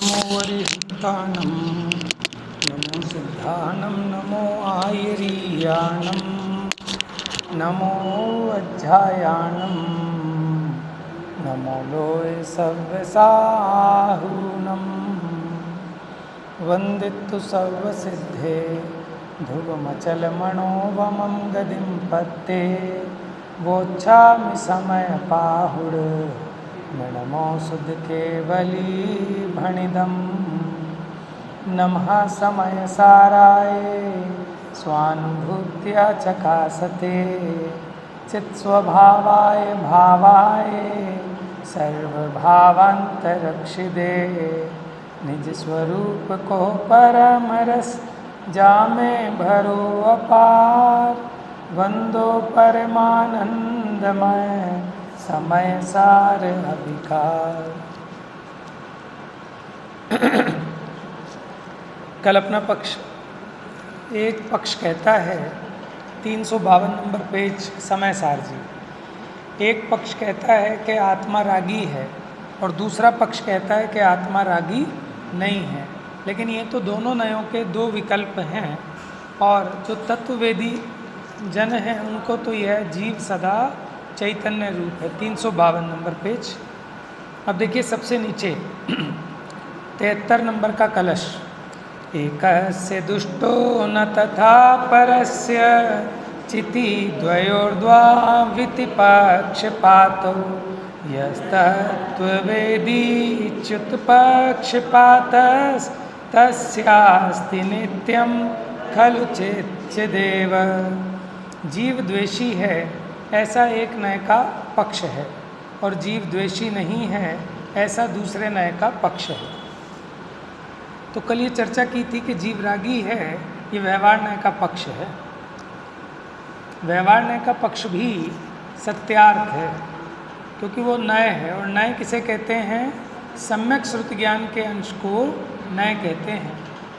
नमो वरिष्ठानं नमो सिद्धानं नमो आयरीयानं नमो अध्यायानं नमो लोय सव्यसाहूनं वन्दितु सर्वसिद्धे ध्रुवमचलमणोवमं गदिं पत्ते वोच्छामि समयपाहुड नमो सुध केवली भणिदं नमः समयसाराय स्वानुभूत्या चकासते चित्स्वभावाय भावाय सर्वभावान्तरक्षिदे निज स्वरूप को परम रस जामे भरो अपार वंदो परमानंदमय समय सार अभिकार। कल अपना पक्ष एक पक्ष कहता है 352 नंबर पेज समय सार जी, एक पक्ष कहता है कि आत्मा रागी है और दूसरा पक्ष कहता है कि आत्मा रागी नहीं है। लेकिन ये तो दोनों नयों के दो विकल्प हैं और जो तत्ववेदी जन हैं उनको तो यह जीव सदा चैतन्य रूप है। 352 नंबर पेज। अब देखिए सबसे नीचे 73 नंबर का कलश। एकस्य दुष्टो न तथा परस्य चिति द्वयोर्द्वाविति पक्षपातो यस्तत्त्ववेदी च्युतपक्षपातस्तस्यास्ति नित्यं खलु चिदेव। जीव द्वेषी है ऐसा एक नय का पक्ष है और जीव द्वेषी नहीं है ऐसा दूसरे नय का पक्ष है। तो कल ये चर्चा की थी कि जीव रागी है, ये व्यवहार नय का पक्ष है। व्यवहार नय का पक्ष भी सत्यार्थ है क्योंकि वो नय है और नय किसे कहते हैं? सम्यक श्रुति ज्ञान के अंश को नय कहते हैं।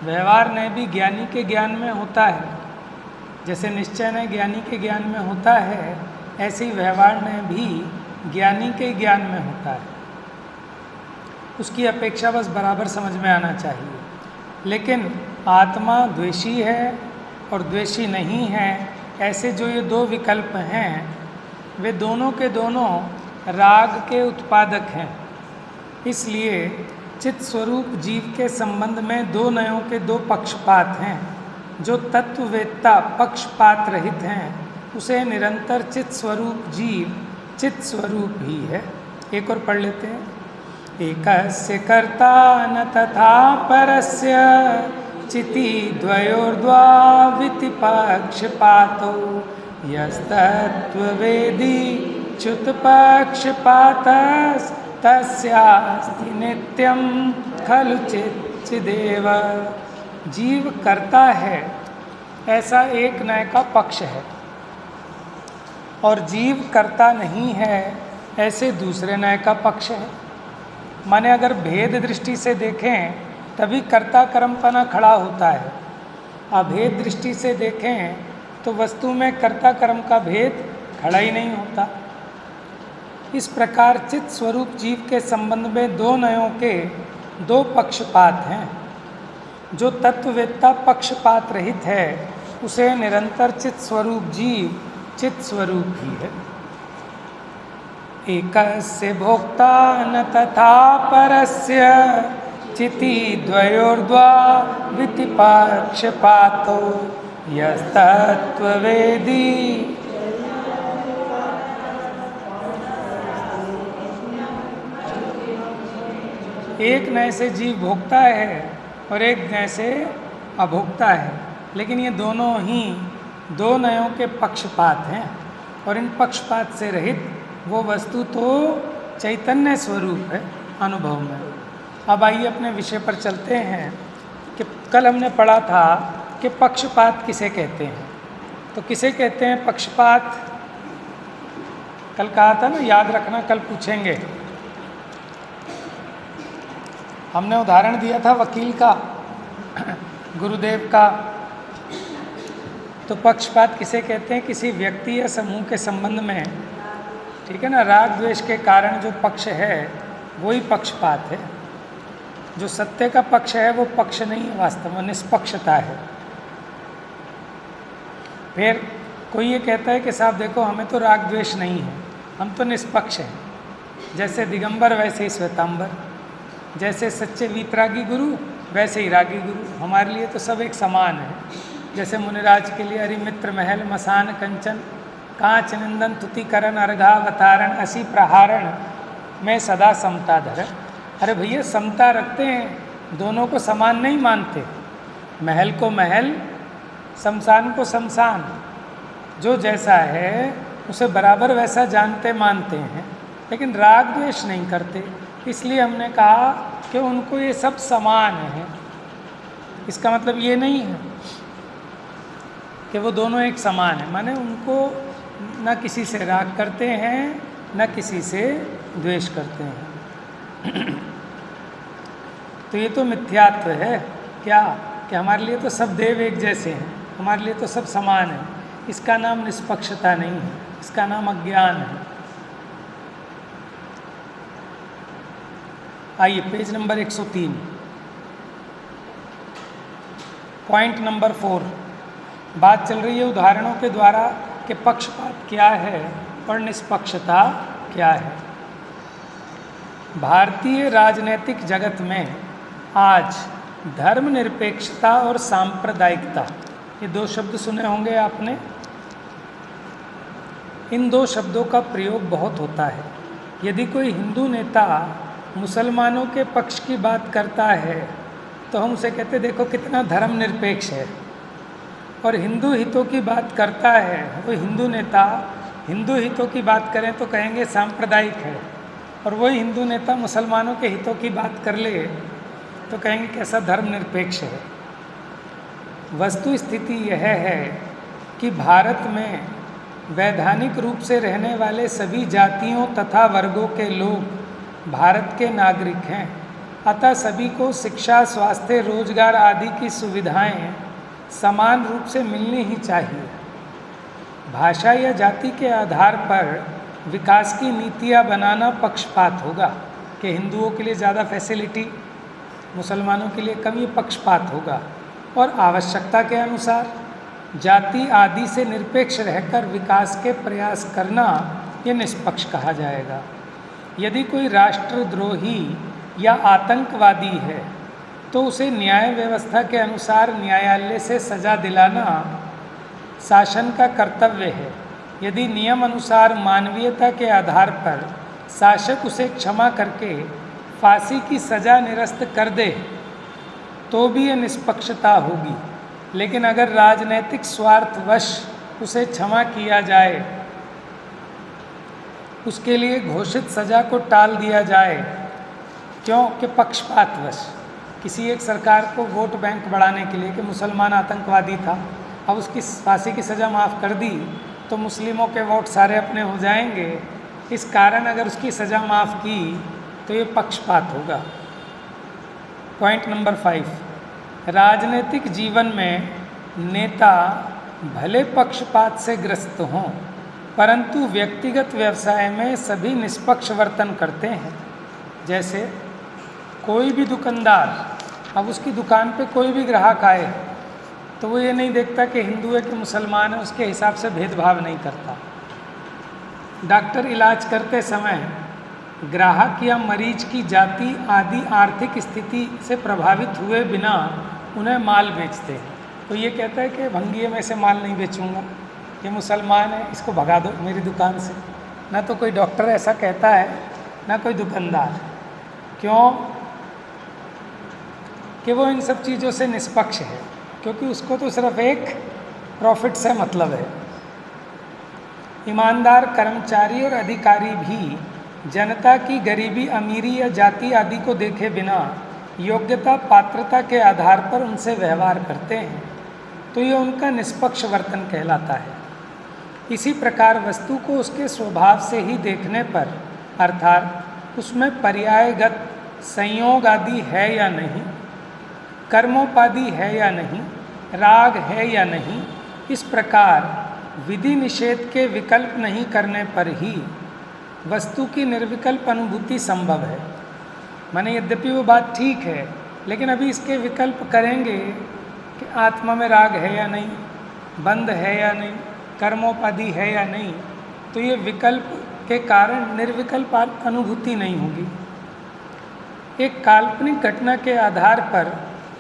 व्यवहार नय भी ज्ञानी के ज्ञान में होता है, जैसे निश्चय नय ज्ञानी के ज्ञान में होता है ऐसे ही व्यवहार नय भी ज्ञानी के ज्ञान में होता है। उसकी अपेक्षा बस बराबर समझ में आना चाहिए। लेकिन आत्मा द्वेषी है और द्वेषी नहीं है ऐसे जो ये दो विकल्प हैं वे दोनों के दोनों राग के उत्पादक हैं। इसलिए चित्त स्वरूप जीव के संबंध में दो नयों के दो पक्षपात हैं। जो तत्ववेत्ता पक्षपात रहित हैं उसे निरंतर चित्त स्वरूप जीव चित्त स्वरूप ही है। एक और पढ़ लेते हैं। एकस्य कर्ता न तथा परस्य चिति द्वयोर्द्वाविति पक्षपातो यस्तत्त्ववेदी च्युतपक्षपातस्तस्यास्ति नित्यं खलु चिदेव। जीव करता है ऐसा एक नय का पक्ष है और जीव करता नहीं है ऐसे दूसरे नय का पक्ष है। माने अगर भेद दृष्टि से देखें तभी कर्ता कर्मपना खड़ा होता है, अभेद दृष्टि से देखें तो वस्तु में कर्ता कर्म का भेद खड़ा ही नहीं होता। इस प्रकार चित्त स्वरूप जीव के संबंध में दो नयों के दो पक्षपात हैं। जो तत्ववेत्ता पक्षपात रहित है उसे निरंतर चित्त स्वरूप जीव चित्त स्वरूप ही है। एकस्य भोक्ता न तथा परस्य चिति द्वयोर्द्वाविति पक्षपातो यस्तत्त्ववेदी। एक नय से जीव भोक्ता है और एक नय से अभोक्ता है, लेकिन ये दोनों ही दो नयों के पक्षपात हैं और इन पक्षपात से रहित वो वस्तु तो चैतन्य स्वरूप है अनुभव में। अब आइए अपने विषय पर चलते हैं कि कल हमने पढ़ा था कि पक्षपात किसे कहते हैं। तो किसे कहते हैं पक्षपात? कल कहा था ना, याद रखना, कल पूछेंगे। हमने उदाहरण दिया था वकील का, गुरुदेव का। तो पक्षपात किसे कहते हैं? किसी व्यक्ति या समूह के संबंध में, ठीक है ना, राग द्वेष के कारण जो पक्ष है वही पक्षपात है। जो सत्य का पक्ष है वो पक्ष नहीं है, वास्तव में निष्पक्षता है। फिर कोई ये कहता है कि साहब देखो हमें तो राग द्वेष नहीं है, हम तो निष्पक्ष हैं, जैसे दिगंबर वैसे ही श्वेतांबर, जैसे सच्चे वीतरागी गुरु वैसे ही रागी गुरु, हमारे लिए तो सब एक समान है। जैसे मुनिराज के लिए अरिमित्र महल मसान कंचन कांच निंदन तुतिकरण अर्घावतारण असी प्रहारण में सदा समता धर। अरे भैया समता रखते हैं, दोनों को समान नहीं मानते, महल को महल शमशान को शमशान, जो जैसा है उसे बराबर वैसा जानते मानते हैं, लेकिन राग द्वेष नहीं करते। इसलिए हमने कहा कि उनको ये सब समान है। इसका मतलब ये नहीं है कि वो दोनों एक समान है, माने उनको न किसी से राग करते हैं न किसी से द्वेष करते हैं। तो ये तो मिथ्यात्व है क्या, कि हमारे लिए तो सब देव एक जैसे हैं, हमारे लिए तो सब समान है। इसका नाम निष्पक्षता नहीं है, इसका नाम अज्ञान है। आइए पेज नंबर 103, पॉइंट नंबर 4, बात चल रही है उदाहरणों के द्वारा कि पक्षपात क्या है और निष्पक्षता क्या है। भारतीय राजनीतिक जगत में आज धर्मनिरपेक्षता और सांप्रदायिकता, ये दो शब्द सुने होंगे आपने। इन दो शब्दों का प्रयोग बहुत होता है। यदि कोई हिंदू नेता मुसलमानों के पक्ष की बात करता है तो हम उसे कहते देखो कितना धर्मनिरपेक्ष है, और हिंदू हितों की बात करता है वो हिंदू नेता हिंदू हितों की बात करें तो कहेंगे सांप्रदायिक है, और वही हिंदू नेता मुसलमानों के हितों की बात कर ले तो कहेंगे कैसा धर्मनिरपेक्ष है। वस्तु स्थिति यह है कि भारत में वैधानिक रूप से रहने वाले सभी जातियों तथा वर्गों के लोग भारत के नागरिक हैं, अतः सभी को शिक्षा, स्वास्थ्य, रोजगार आदि की सुविधाएं समान रूप से मिलनी ही चाहिए। भाषा या जाति के आधार पर विकास की नीतियां बनाना पक्षपात होगा कि हिंदुओं के लिए ज़्यादा फैसिलिटी, मुसलमानों के लिए कम, ये पक्षपात होगा। और आवश्यकता के अनुसार जाति आदि से निरपेक्ष रहकर विकास के प्रयास करना ये निष्पक्ष कहा जाएगा। यदि कोई राष्ट्रद्रोही या आतंकवादी है तो उसे न्याय व्यवस्था के अनुसार न्यायालय से सजा दिलाना शासन का कर्तव्य है। यदि नियम अनुसार मानवीयता के आधार पर शासक उसे क्षमा करके फांसी की सजा निरस्त कर दे तो भी ये निष्पक्षता होगी। लेकिन अगर राजनैतिक स्वार्थवश उसे क्षमा किया जाए, उसके लिए घोषित सजा को टाल दिया जाए, क्यों कि पक्षपातवश, किसी एक सरकार को वोट बैंक बढ़ाने के लिए कि मुसलमान आतंकवादी था, अब उसकी फांसी की सज़ा माफ़ कर दी तो मुस्लिमों के वोट सारे अपने हो जाएंगे, इस कारण अगर उसकी सज़ा माफ़ की तो ये पक्षपात होगा। पॉइंट नंबर 5, राजनीतिक जीवन में नेता भले पक्षपात से ग्रस्त हों परंतु व्यक्तिगत व्यवसाय में सभी निष्पक्ष वर्तन करते हैं। जैसे कोई भी दुकानदार, अब उसकी दुकान पे कोई भी ग्राहक आए तो वो ये नहीं देखता कि हिंदू है कि मुसलमान है, उसके हिसाब से भेदभाव नहीं करता। डॉक्टर इलाज करते समय ग्राहक या मरीज की जाति आदि आर्थिक स्थिति से प्रभावित हुए बिना उन्हें माल बेचते हैं। तो ये कहता है कि भंगिए में से माल नहीं बेचूंगा, ये मुसलमान है, इसको भगा दो मेरी दुकान से। ना तो कोई डॉक्टर ऐसा कहता है ना कोई दुकानदार। क्यों कि वो इन सब चीज़ों से निष्पक्ष है, क्योंकि उसको तो सिर्फ एक प्रॉफिट से मतलब है। ईमानदार कर्मचारी और अधिकारी भी जनता की गरीबी, अमीरी या जाति आदि को देखे बिना योग्यता, पात्रता के आधार पर उनसे व्यवहार करते हैं, तो ये उनका निष्पक्ष वर्तन कहलाता है। इसी प्रकार वस्तु को उसके स्वभाव से ही देखने पर, अर्थात उसमें पर्यायगत संयोग आदि है या नहीं, कर्मोपाधि है या नहीं, राग है या नहीं, इस प्रकार विधि निषेध के विकल्प नहीं करने पर ही वस्तु की निर्विकल्प अनुभूति संभव है। माने यद्यपि वो बात ठीक है, लेकिन अभी इसके विकल्प करेंगे कि आत्मा में राग है या नहीं, बंध है या नहीं, कर्मोपाधि है या नहीं, तो ये विकल्प के कारण निर्विकल्प अनुभूति नहीं होगी। एक काल्पनिक घटना के आधार पर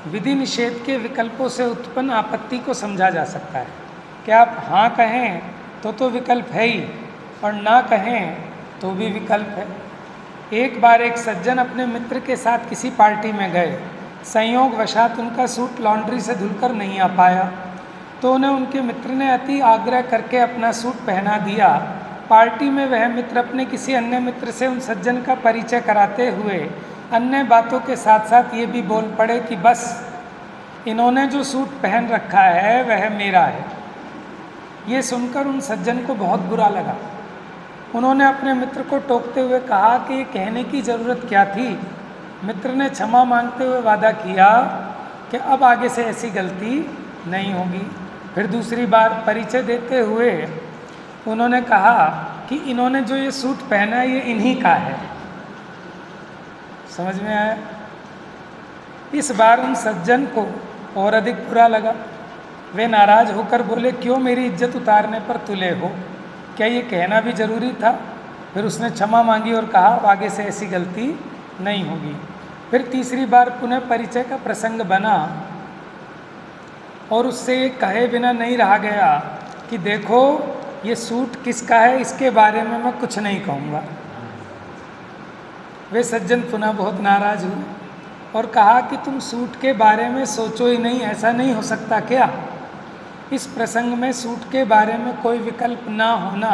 विधि निषेध के विकल्पों से उत्पन्न आपत्ति को समझा जा सकता है कि आप हाँ कहें तो विकल्प है ही, और ना कहें तो भी विकल्प है। एक बार एक सज्जन अपने मित्र के साथ किसी पार्टी में गए। संयोगवशात उनका सूट लॉन्ड्री से धुलकर नहीं आ पाया, तो उन्हें उनके मित्र ने अति आग्रह करके अपना सूट पहना दिया। पार्टी में वह मित्र अपने किसी अन्य मित्र से उन सज्जन का परिचय कराते हुए अन्य बातों के साथ साथ ये भी बोल पड़े कि बस इन्होंने जो सूट पहन रखा है वह मेरा है। ये सुनकर उन सज्जन को बहुत बुरा लगा। उन्होंने अपने मित्र को टोकते हुए कहा कि ये कहने की ज़रूरत क्या थी। मित्र ने क्षमा मांगते हुए वादा किया कि अब आगे से ऐसी गलती नहीं होगी। फिर दूसरी बार परिचय देते हुए उन्होंने कहा कि इन्होंने जो ये सूट पहना है ये इन्हीं का है। समझ में आया? इस बार उन सज्जन को और अधिक बुरा लगा। वे नाराज होकर बोले, क्यों मेरी इज्जत उतारने पर तुले हो? क्या ये कहना भी जरूरी था? फिर उसने क्षमा मांगी और कहा अब आगे से ऐसी गलती नहीं होगी। फिर तीसरी बार पुनः परिचय का प्रसंग बना और उससे ये कहे बिना नहीं रहा गया कि देखो ये सूट किसका है, इसके बारे में मैं कुछ नहीं कहूँगा। वे सज्जन पुनः बहुत नाराज हुए और कहा कि तुम सूट के बारे में सोचो ही नहीं, ऐसा नहीं हो सकता क्या? इस प्रसंग में सूट के बारे में कोई विकल्प ना होना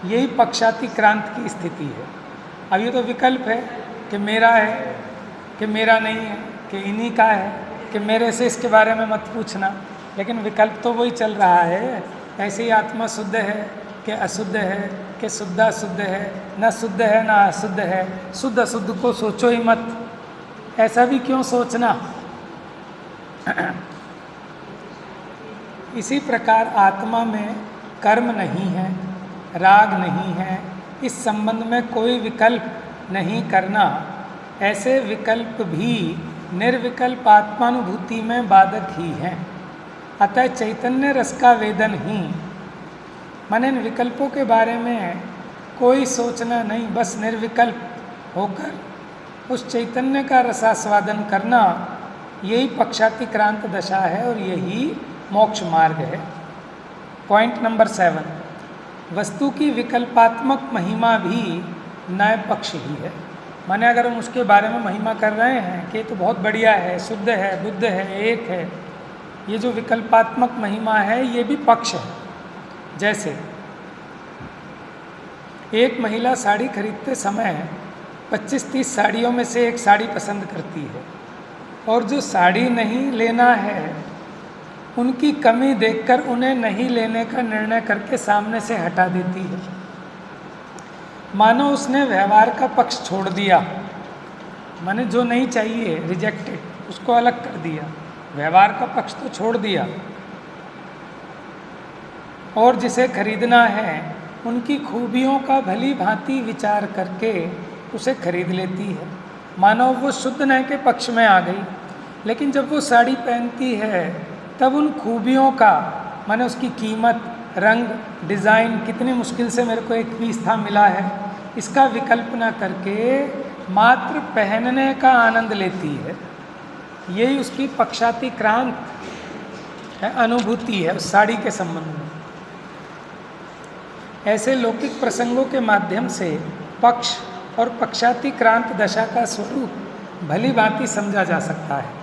यही पक्षातिक्रांत की स्थिति है। अब ये तो विकल्प है कि मेरा है, कि मेरा नहीं है, कि इन्हीं का है, कि मेरे से इसके बारे में मत पूछना, लेकिन विकल्प तो वही चल रहा है। ऐसे ही आत्मा शुद्ध है कि अशुद्ध है, कि शुद्ध अशुद्ध है, न शुद्ध है न अशुद्ध है, शुद्ध अशुद्ध को सोचो ही मत। ऐसा भी क्यों सोचना? इसी प्रकार आत्मा में कर्म नहीं है, राग नहीं है, इस संबंध में कोई विकल्प नहीं करना, ऐसे विकल्प भी निर्विकल्प आत्मानुभूति में बाधक ही हैं। अतः चैतन्य रस का वेदन ही, माने इन विकल्पों के बारे में कोई सोचना नहीं, बस निर्विकल्प होकर उस चैतन्य का रसास्वादन करना, यही पक्षातिक्रांत दशा है और यही मोक्ष मार्ग है। पॉइंट नंबर 7, वस्तु की विकल्पात्मक महिमा भी न्याय पक्ष ही है। माने अगर हम उसके बारे में महिमा कर रहे हैं कि ये तो बहुत बढ़िया है, शुद्ध है, बुद्ध है, एक है, ये जो विकल्पात्मक महिमा है ये भी पक्ष है। जैसे एक महिला साड़ी खरीदते समय 25-30 साड़ियों में से एक साड़ी पसंद करती है और जो साड़ी नहीं लेना है उनकी कमी देखकर उन्हें नहीं लेने का निर्णय करके सामने से हटा देती है। मानो उसने व्यवहार का पक्ष छोड़ दिया, माने जो नहीं चाहिए रिजेक्टेड, उसको अलग कर दिया, व्यवहार का पक्ष तो छोड़ दिया। और जिसे खरीदना है उनकी खूबियों का भली भांति विचार करके उसे खरीद लेती है। मानो वो शुद्ध न्याय के पक्ष में आ गई, लेकिन जब वो साड़ी पहनती है तब उन खूबियों का, माने उसकी कीमत, रंग, डिज़ाइन, कितनी मुश्किल से मेरे को एक पीस था मिला है, इसका विकल्प ना करके मात्र पहनने का आनंद लेती है। यही उसकी पक्षातिक्रांत है, अनुभूति है उस साड़ी के संबंध में। ऐसे लौकिक प्रसंगों के माध्यम से पक्ष और पक्षातिक्रांत दशा का स्वरूप भली भांति समझा जा सकता है।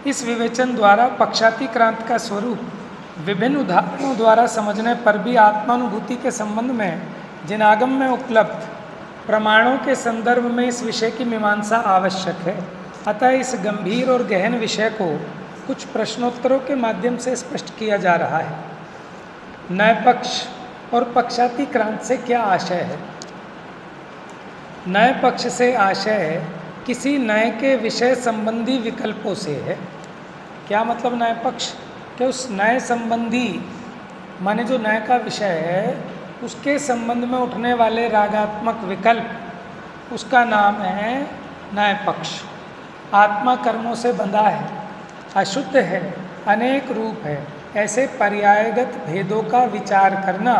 इस विवेचन द्वारा पक्षातिक्रांत का स्वरूप विभिन्न उदाहरणों द्वारा समझने पर भी आत्मानुभूति के संबंध में जिन आगम में उपलब्ध प्रमाणों के संदर्भ में इस विषय की मीमांसा आवश्यक है। अतः इस गंभीर और गहन विषय को कुछ प्रश्नोत्तरों के माध्यम से स्पष्ट किया जा रहा है। न्याय पक्ष और पक्षातिक्रांत से क्या आशय है? न्याय पक्ष से आशय किसी न्याय के विषय संबंधी विकल्पों से है। क्या मतलब न्याय पक्ष? कि उस न्याय संबंधी, माने जो न्याय का विषय है उसके संबंध में उठने वाले रागात्मक विकल्प, उसका नाम है नए पक्ष। आत्मा कर्मों से बंधा है, अशुद्ध है, अनेक रूप है, ऐसे पर्यायगत भेदों का विचार करना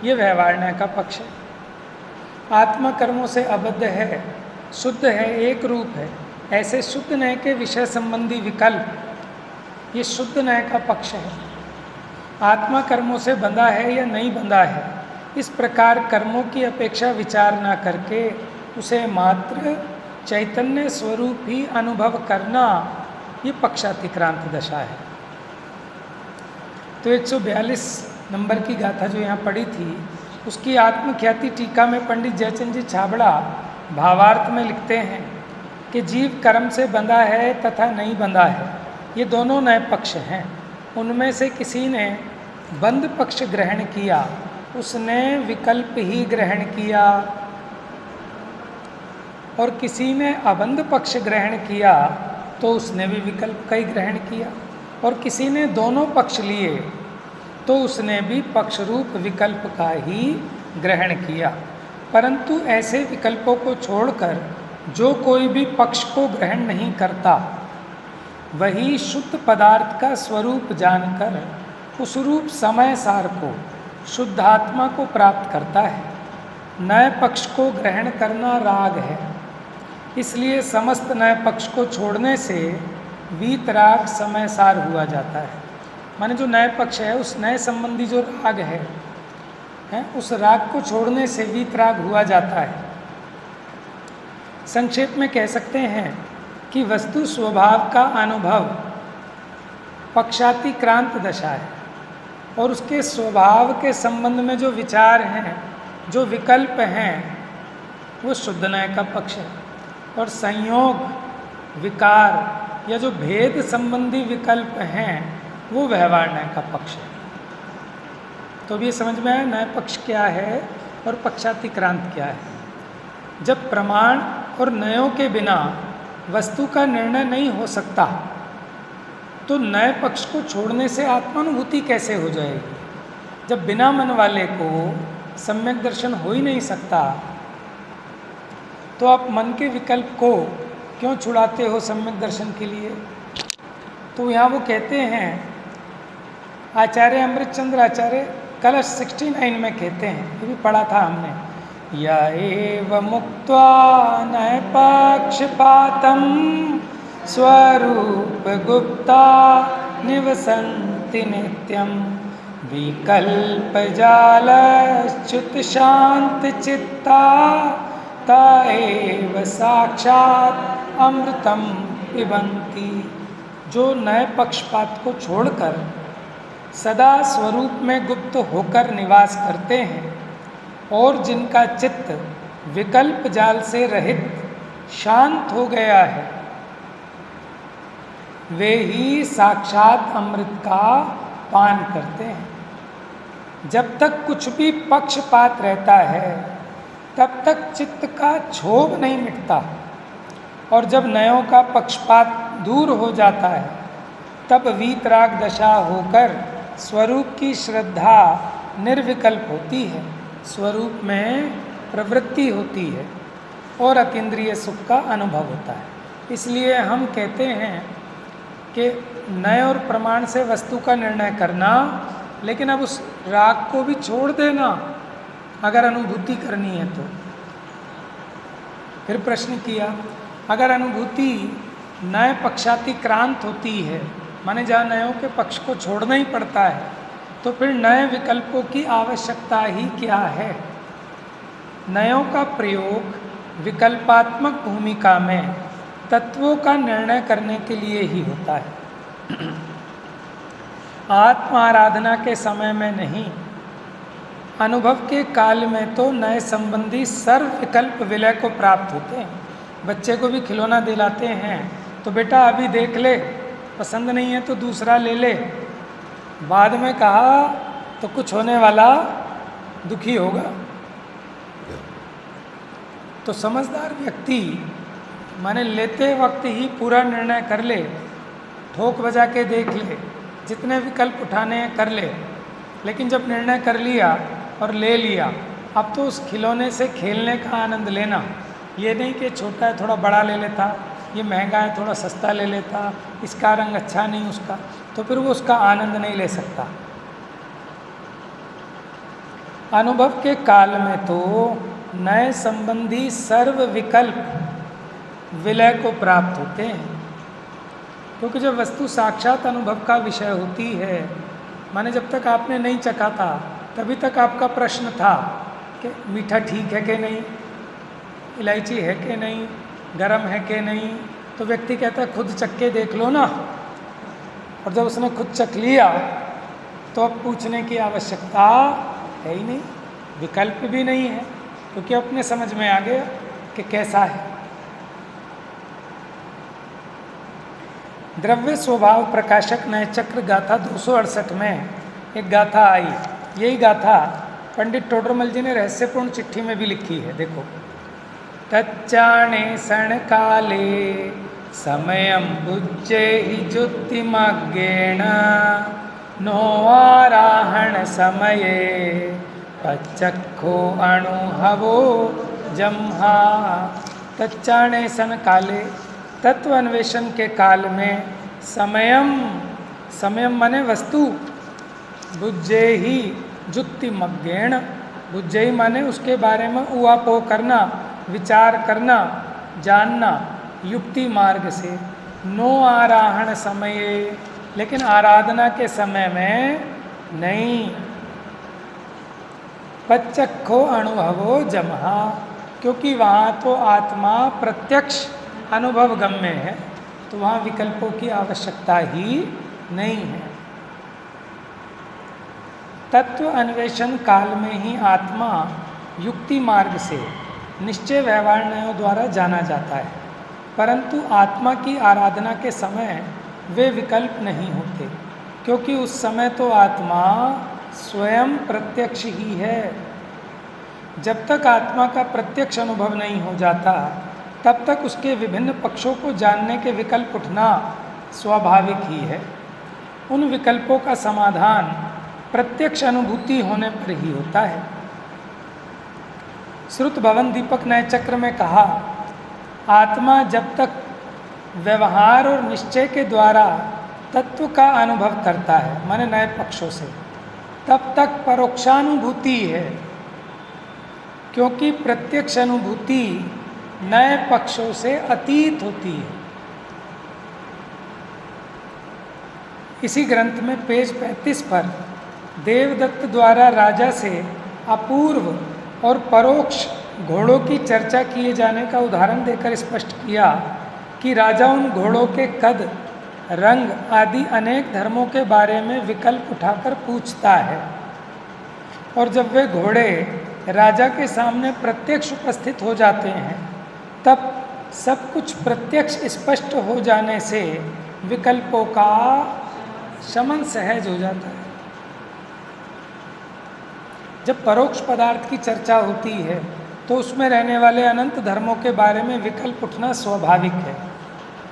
ये व्यवहार न्याय का पक्ष है। आत्मा कर्मों से अबद्ध है, शुद्ध है, एक रूप है, ऐसे शुद्ध न्याय के विषय संबंधी विकल्प ये शुद्ध न्याय का पक्ष है। आत्मा कर्मों से बंधा है या नहीं बंधा है, इस प्रकार कर्मों की अपेक्षा विचार न करके उसे मात्र चैतन्य स्वरूप ही अनुभव करना ये पक्षातिक्रांत दशा है। तो 142 नंबर की गाथा जो यहाँ पढ़ी थी उसकी आत्मख्याति टीका में पंडित जयचंद जी छाबड़ा भावार्थ में लिखते हैं कि जीव कर्म से बंधा है तथा नहीं बंधा है, ये दोनों नए पक्ष हैं। उनमें से किसी ने बंध पक्ष ग्रहण किया, उसने विकल्प ही ग्रहण किया, और किसी ने अबंध पक्ष ग्रहण किया तो उसने भी विकल्प का ही ग्रहण किया, और किसी ने दोनों पक्ष लिए तो उसने भी पक्ष रूप विकल्प का ही ग्रहण किया। परंतु ऐसे विकल्पों को छोड़कर जो कोई भी पक्ष को ग्रहण नहीं करता वही शुद्ध पदार्थ का स्वरूप जानकर उस रूप समय सार को, शुद्धात्मा को प्राप्त करता है। नए पक्ष को ग्रहण करना राग है, इसलिए समस्त नए पक्ष को छोड़ने से वीतराग समय सार हुआ जाता है। माने जो नए पक्ष है उस नए संबंधी जो राग है उस राग को छोड़ने से वीतराग हुआ जाता है। संक्षेप में कह सकते हैं कि वस्तु स्वभाव का अनुभव पक्षातिक्रांत दशा है, और उसके स्वभाव के संबंध में जो विचार हैं, जो विकल्प हैं, वो शुद्ध न्याय का पक्ष है। और संयोग, विकार या जो भेद संबंधी विकल्प हैं वो व्यवहार न्याय का पक्ष है। तो अब ये समझ में आया न्याय पक्ष क्या है और पक्षातिक्रांत क्या है। जब प्रमाण और न्यायों के बिना वस्तु का निर्णय नहीं हो सकता तो नए पक्ष को छोड़ने से आत्मानुभूति कैसे हो जाएगी। जब बिना मन वाले को सम्यक दर्शन हो ही नहीं सकता तो आप मन के विकल्प को क्यों छुड़ाते हो सम्यक दर्शन के लिए। तो यहाँ वो कहते हैं, आचार्य अमृतचंद्र आचार्य कलश 69 में कहते हैं, ये भी पढ़ा था हमने, या एव मुक्त्वा नय पक्षपातम स्वरूप गुप्ता निवसन्ति नित्यम विकल्प जालच्युत शांत चित्ता ताएव साक्षात अमृतम पिबंती। जो नए पक्षपात को छोड़कर सदा स्वरूप में गुप्त होकर निवास करते हैं और जिनका चित्त विकल्प जाल से रहित शांत हो गया है, वे ही साक्षात अमृत का पान करते हैं। जब तक कुछ भी पक्षपात रहता है तब तक चित्त का क्षोभ नहीं मिटता, और जब नयों का पक्षपात दूर हो जाता है तब वीतराग दशा होकर स्वरूप की श्रद्धा निर्विकल्प होती है, स्वरूप में प्रवृत्ति होती है और अतीन्द्रिय सुख का अनुभव होता है। इसलिए हम कहते हैं कि नए और प्रमाण से वस्तु का निर्णय करना, लेकिन अब उस राग को भी छोड़ देना अगर अनुभूति करनी है तो। फिर प्रश्न किया, अगर अनुभूति नए पक्षातिक्रांत होती है, माने जहाँ नयों के पक्ष को छोड़ना ही पड़ता है, तो फिर नए विकल्पों की आवश्यकता ही क्या है। नयों का प्रयोग विकल्पात्मक भूमिका में तत्वों का निर्णय करने के लिए ही होता है, आत्म आराधना के समय में नहीं। अनुभव के काल में तो नए संबंधी सर्व विकल्प विलय को प्राप्त होते हैं। बच्चे को भी खिलौना दिलाते हैं तो बेटा अभी देख ले, पसंद नहीं है तो दूसरा ले ले, बाद में कहा तो कुछ होने वाला दुखी होगा। तो समझदार व्यक्ति माने लेते वक्त ही पूरा निर्णय कर ले, ठोक बजा के देख ले, जितने विकल्प उठाने हैं कर ले, लेकिन जब निर्णय कर लिया और ले लिया, अब तो उस खिलौने से खेलने का आनंद लेना, ये नहीं कि छोटा है थोड़ा बड़ा ले लेता, ये महंगा है थोड़ा सस्ता ले लेता, इसका रंग अच्छा नहीं उसका, तो फिर वो उसका आनंद नहीं ले सकता। अनुभव के काल में तो नए संबंधी सर्व विकल्प विलय को प्राप्त होते हैं, क्योंकि जब वस्तु साक्षात अनुभव का विषय होती है, माने जब तक आपने नहीं चखा था तभी तक आपका प्रश्न था कि मीठा ठीक है कि नहीं, इलायची है कि नहीं, गरम है कि नहीं, तो व्यक्ति कहता है खुद चख के देख लो ना। और जब उसने खुद चख लिया तो अब पूछने की आवश्यकता है ही नहीं, विकल्प भी नहीं है, क्योंकि अपने समझ में आ गया कि कैसा है। द्रव्य स्वभाव प्रकाशक नए चक्र गाथा 268 में एक गाथा आई। यही गाथा पंडित टोडरमल जी ने रहस्यपूर्ण चिट्ठी में भी लिखी है। देखो, तच्चाणे सण काले समयं बुज्जेहि ज्योतिमग्गेण नो आराहण समये पच्चक्खो अणुहवो जम्हा। तच्चाणे सन काले, तत्व अन्वेषण के काल में, समयम माने वस्तु, बुज्जेहि ज्योतिमग्गेण, बुज्जेहि माने उसके बारे में उहापोह करना, विचार करना, जानना युक्ति मार्ग से, नो आराहण समये, लेकिन आराधना के समय में नहीं। पच्चक्खो अनुभवो जमहा, क्योंकि वहाँ तो आत्मा प्रत्यक्ष अनुभव गम्य है, तो वहाँ विकल्पों की आवश्यकता ही नहीं है। तत्व अन्वेषण काल में ही आत्मा युक्ति मार्ग से निश्चय व्यवहार न्यायों द्वारा जाना जाता है, परंतु आत्मा की आराधना के समय वे विकल्प नहीं होते, क्योंकि उस समय तो आत्मा स्वयं प्रत्यक्ष ही है। जब तक आत्मा का प्रत्यक्ष अनुभव नहीं हो जाता तब तक उसके विभिन्न पक्षों को जानने के विकल्प उठना स्वाभाविक ही है। उन विकल्पों का समाधान प्रत्यक्ष अनुभूति होने पर ही होता है। श्रुत भवन दीपक नए चक्र में कहा, आत्मा जब तक व्यवहार और निश्चय के द्वारा तत्व का अनुभव करता है, माने नए पक्षों से, तब तक परोक्षानुभूति है, क्योंकि प्रत्यक्ष अनुभूति नए पक्षों से अतीत होती है। इसी ग्रंथ में पेज 35 पर देवदत्त द्वारा राजा से अपूर्व और परोक्ष घोड़ों की चर्चा किए जाने का उदाहरण देकर स्पष्ट किया कि राजा उन घोड़ों के कद, रंग आदि अनेक धर्मों के बारे में विकल्प उठाकर पूछता है, और जब वे घोड़े राजा के सामने प्रत्यक्ष उपस्थित हो जाते हैं तब सब कुछ प्रत्यक्ष स्पष्ट हो जाने से विकल्पों का शमन सहज हो जाता है। जब परोक्ष पदार्थ की चर्चा होती है तो उसमें रहने वाले अनंत धर्मों के बारे में विकल्प उठना स्वाभाविक है।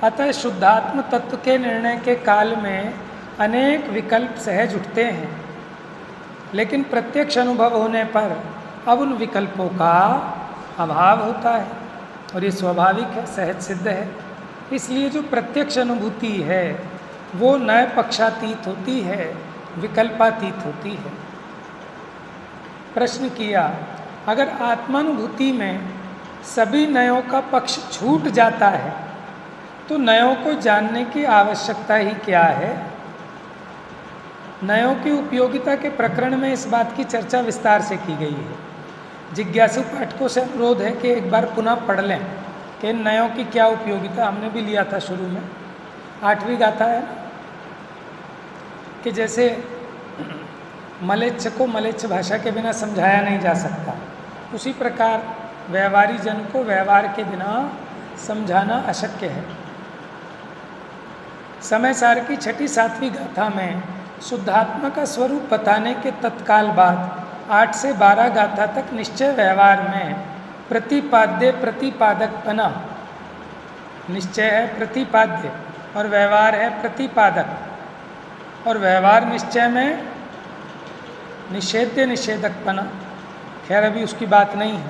अतः शुद्धात्म तत्व के निर्णय के काल में अनेक विकल्प सहज उठते हैं, लेकिन प्रत्यक्ष अनुभव होने पर अब उन विकल्पों का अभाव होता है, और ये स्वाभाविक है, सहज सिद्ध है। इसलिए जो प्रत्यक्ष अनुभूति है वो नए पक्षातीत होती है, विकल्पातीत होती है। प्रश्न किया, अगर आत्मानुभूति में सभी नयों का पक्ष छूट जाता है तो नयों को जानने की आवश्यकता ही क्या है? नयों की उपयोगिता के प्रकरण में इस बात की चर्चा विस्तार से की गई है। जिज्ञासु पाठकों से अनुरोध है कि एक बार पुनः पढ़ लें कि इन नयों की क्या उपयोगिता। हमने भी लिया था शुरू में, 8वीं गाथा है कि जैसे मलेच्छ को मलेच्छ भाषा के बिना समझाया नहीं जा सकता, उसी प्रकार व्यवहारी जन को व्यवहार के बिना समझाना अशक्य है। समय सार की 6ठी 7वीं गाथा में शुद्धात्मा का स्वरूप बताने के तत्काल बाद 8 से 12 गाथा तक निश्चय व्यवहार में प्रतिपाद्य प्रतिपादकपना, निश्चय है प्रतिपाद्य और व्यवहार है प्रतिपादक, और व्यवहार निश्चय में निषेध्य निषेधकपना। खैर अभी उसकी बात नहीं है।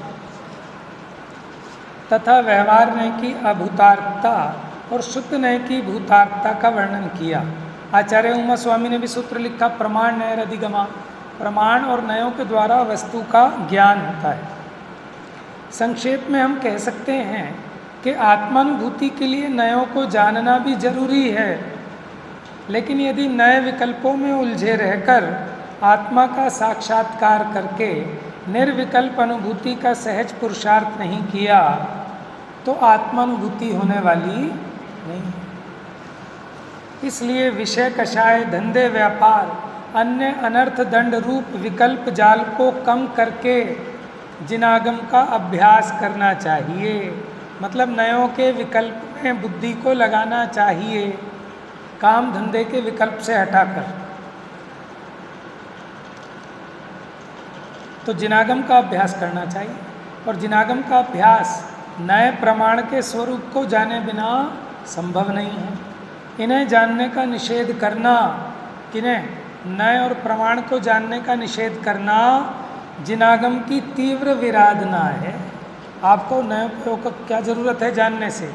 तथा व्यवहार न्याय की अभूतार्थता और शुद्ध न्याय की भूतार्थता का वर्णन किया। आचार्य उमा स्वामी ने भी सूत्र लिखा, प्रमाण न्याय अधिगमा। प्रमाण और न्यायों के द्वारा वस्तु का ज्ञान होता है। संक्षेप में हम कह सकते हैं कि आत्मानुभूति के लिए न्यायों को जानना भी जरूरी है, लेकिन यदि नए विकल्पों में उलझे रहकर आत्मा का साक्षात्कार करके निर्विकल्प अनुभूति का सहज पुरुषार्थ नहीं किया तो आत्मानुभूति होने वाली नहीं। इसलिए विषय कषाय, धंधे, व्यापार, अन्य अनर्थ दंड रूप विकल्प जाल को कम करके जिनागम का अभ्यास करना चाहिए। मतलब नयों के विकल्प में बुद्धि को लगाना चाहिए, काम धंधे के विकल्प से हटाकर। तो जिनागम का अभ्यास करना चाहिए, और जिनागम का अभ्यास नए प्रमाण के स्वरूप को जाने बिना संभव नहीं है। इन्हें जानने का निषेध करना, किन्हें? नए और प्रमाण को जानने का निषेध करना जिनागम की तीव्र विराधना है। आपको नए प्रयोग का क्या ज़रूरत है जानने से?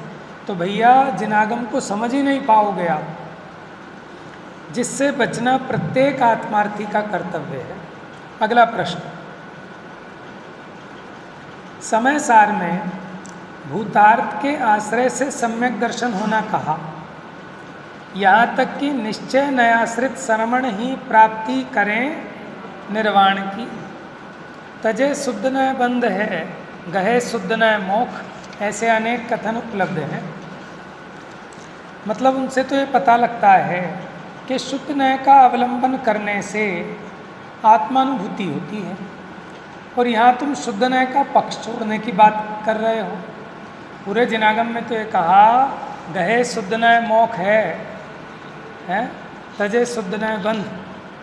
तो भैया जिनागम को समझ ही नहीं पाओगे आप, जिससे बचना प्रत्येक आत्मार्थी का कर्तव्य है। अगला प्रश्न, समय सार में भूतार्थ के आश्रय से सम्यक दर्शन होना कहा, यहाँ तक कि निश्चय नयाश्रित श्रवण ही प्राप्ति करें निर्वाण की। तजे शुद्ध नय बंध है, गहे शुद्ध नय मोक्ष, ऐसे अनेक कथन उपलब्ध हैं। मतलब उनसे तो ये पता लगता है कि शुद्ध नय का अवलंबन करने से आत्मानुभूति होती है, और यहाँ तुम शुद्ध नय का पक्ष छोड़ने की बात कर रहे हो। पूरे जिनागम में तो ये कहा गहे शुद्ध नय मोक्ष है, तजे शुद्ध नय बंध,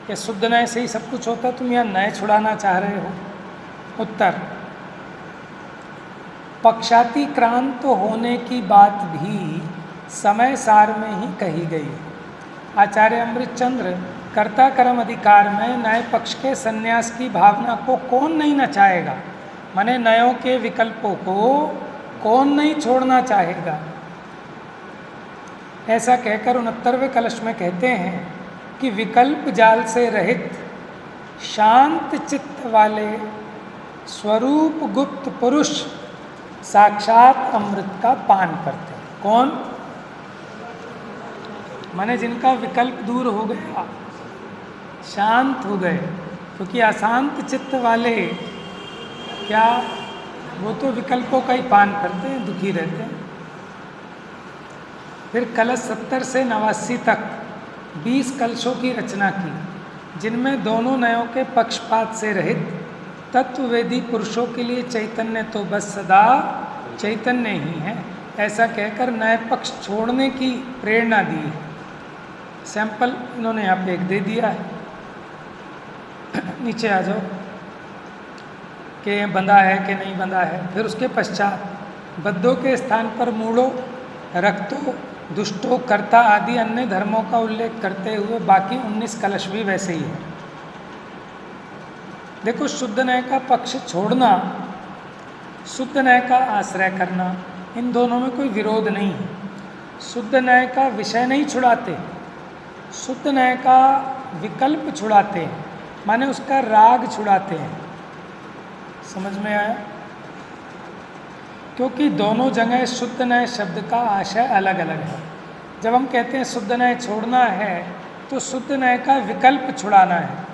ये शुद्ध नय से ही सब कुछ होता, तुम यहाँ नय छुड़ाना चाह रहे हो। उत्तर, पक्षातिक्रांत होने की बात भी समय सार में ही कही गई। आचार्य अमृतचंद्र कर्ता कर्म अधिकार में नए पक्ष के संन्यास की भावना को कौन नहीं नचाएगा, माने नयों के विकल्पों को कौन नहीं छोड़ना चाहेगा। ऐसा कहकर 69वें कलश में कहते हैं कि विकल्प जाल से रहित शांत चित्त वाले स्वरूप गुप्त पुरुष साक्षात अमृत का पान करते हैं। कौन? माने जिनका विकल्प दूर हो गया, शांत हो गए, क्योंकि अशांत चित्त वाले क्या, वो तो विकल्पों का ही पान करते हैं, दुखी रहते हैं। फिर कलश 70 से 89 तक 20 कलशों की रचना की, जिनमें दोनों नयों के पक्षपात से रहित तत्ववेदी पुरुषों के लिए चैतन्य तो बस सदा चैतन्य ही है, ऐसा कहकर नए पक्ष छोड़ने की प्रेरणा दी है। सैंपल इन्होंने यहाँ पे एक दे दिया है, नीचे आ जाओ, कि बंधा है कि नहीं बंधा है। फिर उसके पश्चात बद्धों के स्थान पर मूढ़ों, रक्तों, दुष्टों, कर्ता आदि अन्य धर्मों का उल्लेख करते हुए बाकी 19 कलश भी वैसे ही है। देखो, शुद्ध न्याय का पक्ष छोड़ना, शुद्ध न्याय का आश्रय करना, इन दोनों में कोई विरोध नहीं है। शुद्ध न्याय का विषय नहीं छुड़ाते, शुद्ध न्याय का विकल्प छुड़ाते हैं, माने उसका राग छुड़ाते हैं। समझ में आया? क्योंकि दोनों जगह शुद्ध न्याय शब्द का आशय अलग अलग है। जब हम कहते हैं शुद्ध न्याय छोड़ना है तो शुद्ध न्याय का विकल्प छुड़ाना है,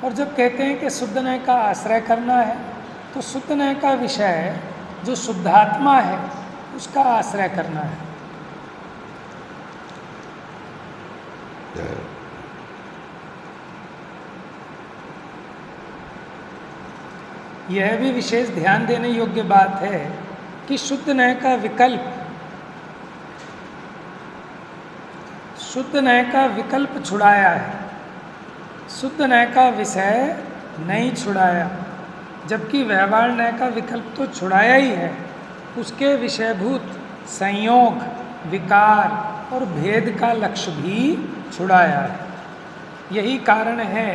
और जब कहते हैं कि शुद्ध न्याय का आश्रय करना है तो शुद्ध न्याय का विषय जो शुद्धात्मा है उसका आश्रय करना है। यह भी विशेष ध्यान देने योग्य बात है कि शुद्ध न्याय का विकल्प, शुद्ध न्याय का विकल्प छुड़ाया है, शुद्ध न्याय का विषय नहीं छुड़ाया। जबकि व्यवहार न्याय का विकल्प तो छुड़ाया ही है, उसके विषयभूत संयोग, विकार और भेद का लक्ष्य भी छुड़ाया है। यही कारण है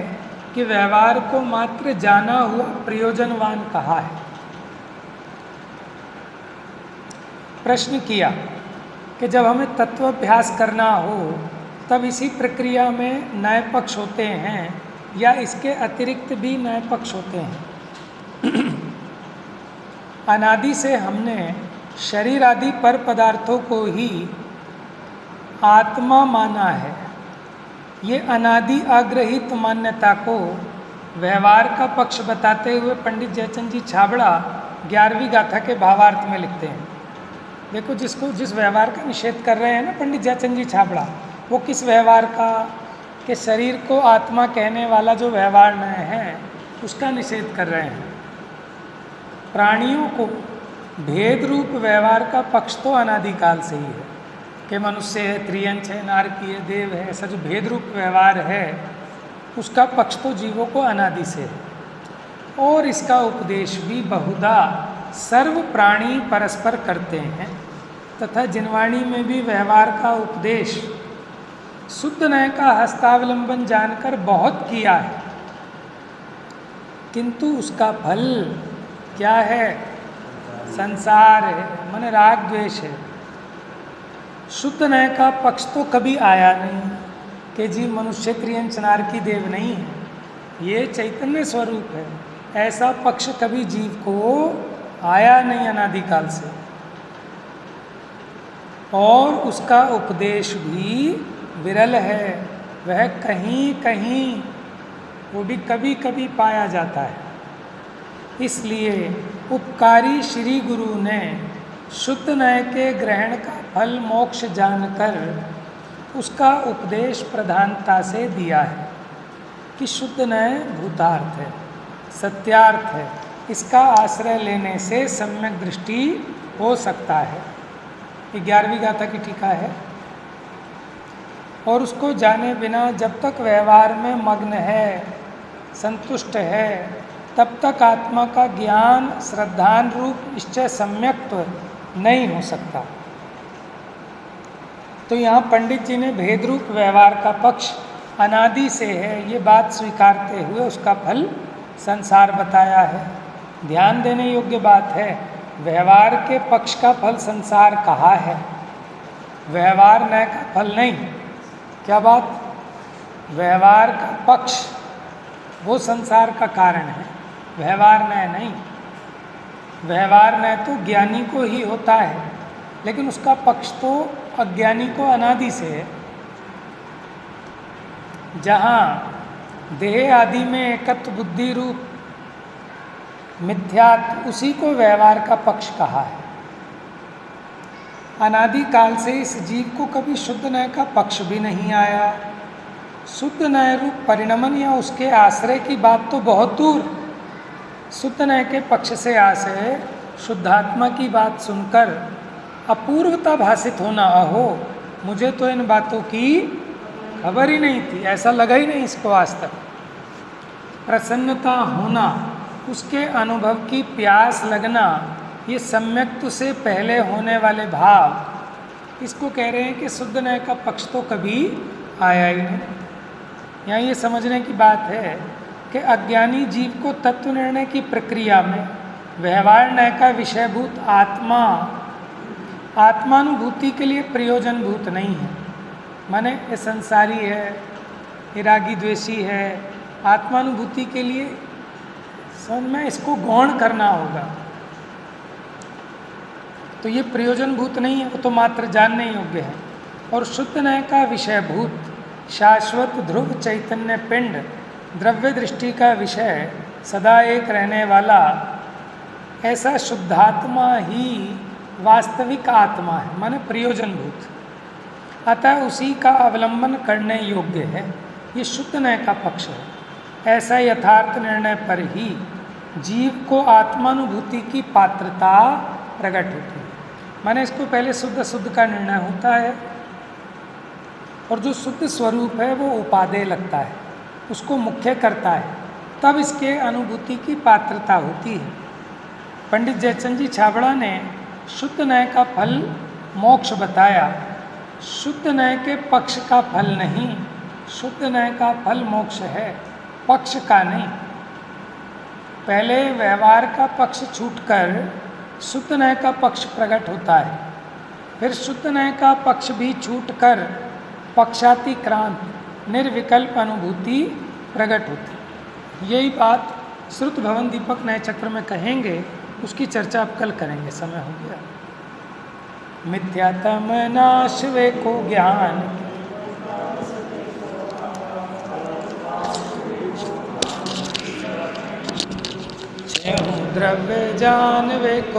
कि व्यवहार को मात्र जाना हुआ प्रयोजनवान कहा है। प्रश्न किया कि जब हमें तत्वाभ्यास करना हो तब इसी प्रक्रिया में नए पक्ष होते हैं या इसके अतिरिक्त भी नए पक्ष होते हैं। अनादि से हमने शरीर आदि पर पदार्थों को ही आत्मा माना है। ये अनादि अग्रहित मान्यता को व्यवहार का पक्ष बताते हुए पंडित जयचंद जी छाबड़ा 11वीं गाथा के भावार्थ में लिखते हैं। देखो, जिस व्यवहार का निषेध कर रहे हैं ना पंडित जयचंद जी छाबड़ा, वो किस व्यवहार का, कि शरीर को आत्मा कहने वाला जो व्यवहार नय है उसका निषेध कर रहे हैं। प्राणियों को भेद रूप व्यवहार का पक्ष तो अनादिकाल से ही है कि मनुष्य है, त्रियंच है, नारकी है, देव है, ऐसा जो भेद रूप व्यवहार है उसका पक्ष तो जीवों को अनादि से है। और इसका उपदेश भी बहुधा सर्व प्राणी परस्पर करते हैं तथा जिनवाणी में भी व्यवहार का उपदेश शुद्ध नय का हस्तावलंबन जानकर बहुत किया है, किंतु उसका फल क्या है? संसार है, मन राग द्वेष है। शुद्ध नय का पक्ष तो कभी आया नहीं कि जीव मनुष्य त्रियंच नारकी देव नहीं है, ये चैतन्य स्वरूप है। ऐसा पक्ष कभी जीव को आया नहीं अनादिकाल से। और उसका उपदेश भी विरल है, वह कहीं कहीं, वो भी कभी कभी पाया जाता है। इसलिए उपकारी श्री गुरु ने शुद्ध नय के ग्रहण का फल मोक्ष जानकर उसका उपदेश प्रधानता से दिया है कि शुद्ध नय भूतार्थ है, सत्यार्थ है, इसका आश्रय लेने से सम्यक दृष्टि हो सकता है। ये 11वीं गाथा की टीका है। और उसको जाने बिना जब तक व्यवहार में मग्न है, संतुष्ट है, तब तक आत्मा का ज्ञान श्रद्धान रूप निश्चय सम्यक्त्व नहीं हो सकता। तो यहाँ पंडित जी ने भेद रूप व्यवहार का पक्ष अनादि से है ये बात स्वीकारते हुए उसका फल संसार बताया है। ध्यान देने योग्य बात है, व्यवहार के पक्ष का फल संसार कहा है, व्यवहार नय का फल नहीं। क्या बात? व्यवहार का पक्ष वो संसार का कारण है, व्यवहार नय नहीं। व्यवहार नय तो ज्ञानी को ही होता है, लेकिन उसका पक्ष तो अज्ञानी को अनादि से है। जहाँ देह आदि में एकत्व बुद्धि रूप मिथ्यात्व, उसी को व्यवहार का पक्ष कहा है। अनादि काल से इस जीव को कभी शुद्ध नय का पक्ष भी नहीं आया। शुद्ध नय रूप परिणमन या उसके आश्रय की बात तो बहुत दूर। शुद्ध नय के पक्ष से आश्रय शुद्धात्मा की बात सुनकर अपूर्वता भाषित होना, अहो मुझे तो इन बातों की खबर ही नहीं थी, ऐसा लगा ही नहीं इसको आज तक। प्रसन्नता होना, उसके अनुभव की प्यास लगना, ये सम्यक्त्व से पहले होने वाले भाव, इसको कह रहे हैं कि शुद्ध नय का पक्ष तो कभी आया ही नहीं। यहाँ ये समझने की बात है कि अज्ञानी जीव को तत्व निर्णय की प्रक्रिया में व्यवहार नय का विषयभूत आत्मा आत्मानुभूति के लिए प्रयोजनभूत नहीं है। माने ये संसारी है, ये रागी द्वेषी है, आत्मानुभूति के लिए समझ में इसको गौण करना होगा। तो ये प्रयोजनभूत नहीं है, वो तो मात्र जानने योग्य है। और शुद्ध नय का विषयभूत शाश्वत ध्रुव चैतन्य पिंड द्रव्य दृष्टि का विषय सदा एक रहने वाला ऐसा शुद्धात्मा ही वास्तविक आत्मा है, माने प्रयोजनभूत। अतः उसी का अवलंबन करने योग्य है। ये शुद्ध नय का पक्ष है। ऐसा यथार्थ निर्णय पर ही जीव को आत्मानुभूति की पात्रता प्रकट होती है। माने इसको पहले शुद्ध शुद्ध का निर्णय होता है, और जो शुद्ध स्वरूप है वो उपादेय लगता है, उसको मुख्य करता है, तब इसके अनुभूति की पात्रता होती है। पंडित जयचंद जी छाबड़ा ने शुद्ध नय का फल मोक्ष बताया। शुद्ध नय के पक्ष का फल नहीं, शुद्ध नय का फल मोक्ष है, पक्ष का नहीं। पहले व्यवहार का पक्ष छूटकर शुद्ध नय का पक्ष प्रकट होता है, फिर शुद्ध नय का पक्ष भी छूट कर पक्षातिक्रांत निर्विकल्प अनुभूति प्रकट होती। यही बात श्रुत भवन दीपक नय चक्र में कहेंगे, उसकी चर्चा आप कल करेंगे, समय हो गया। मिथ्यातम नाश वे को ज्ञान, द्रव्य जान वे को